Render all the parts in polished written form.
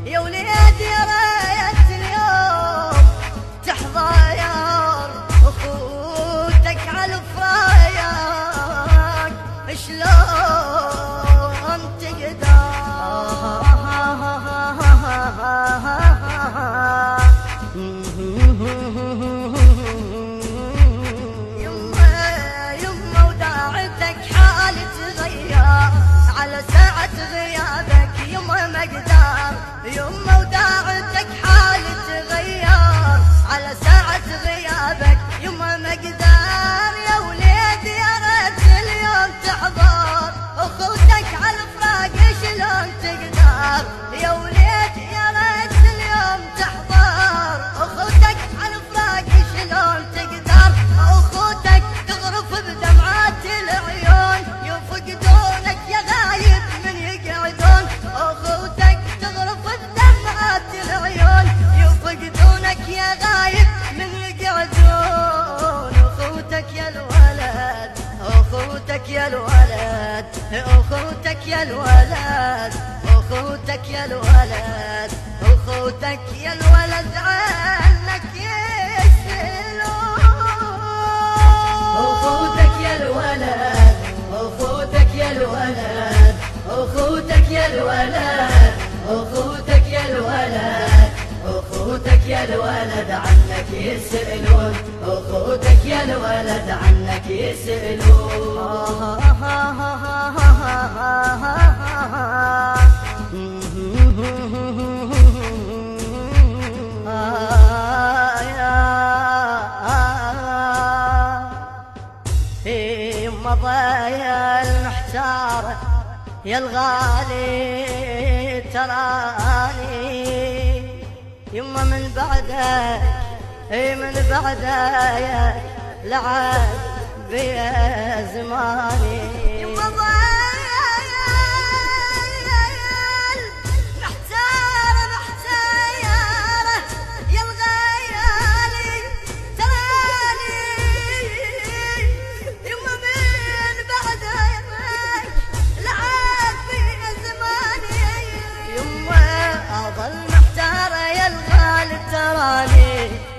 يا وليدي يا ريت اليوم تحضر اخوتك على الفرايق شلون تقدر يما وداعتك حال تغير على ساعة غيابك يما ما اقدر يما وداعتك حال تغير على ساعة غيابك يما ما اقدر يا وليدي يا ريت اليوم تحضر اخوتك على الفراق شلون تقدر يا وليدي يا ريت اليوم تحضر اخوتك على الفراق شلون تقدر اخوتك تغرف بدمعات العيون يفقدونك يا غايب من يقعدون اخوتك تغرف بدمعات العيون يفقدونك يا غايب من يقعدون اخوتك يا الولد اخوتك يا الولد اخوتك يا الولد اخوتك يا الولد اخوتك يا الولد عنك يسألون اخوتك يا الولد اخوتك يا الولد اخوتك يا الولد اخوتك يا الولد اخوتك يا الولد عنك يسألون اخوتك يا الولد عنك يسألون مضايا المحتار يا الغالي تراني يما من بعدك من بعدك لعب بيا زماني يما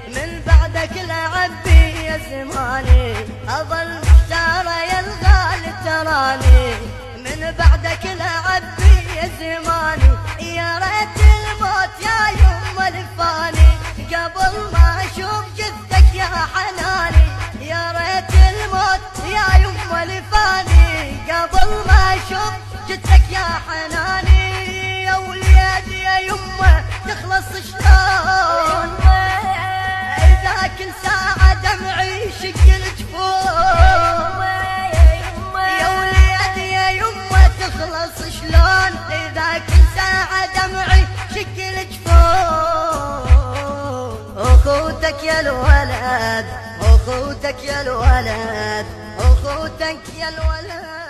من بعدك لعب بي زماني أظل محتارة يا الغالي تراني من بعدك لعب بي زماني يا ريت الموت يا يما لفاني قبل ما أشوف جثتك يا حناني يا ريت الموت يا يما لفاني قبل ما أشوف جثتك يا حناني يا وليدي يا يما تخلص شلون كل ساعة دمعي شكل جفون يا وليدي يا يما تخلص شلون إذا كل ساعة دمعي شكل جفون أخوتك يا الولد أخوتك يا الولد أخوتك يا الولد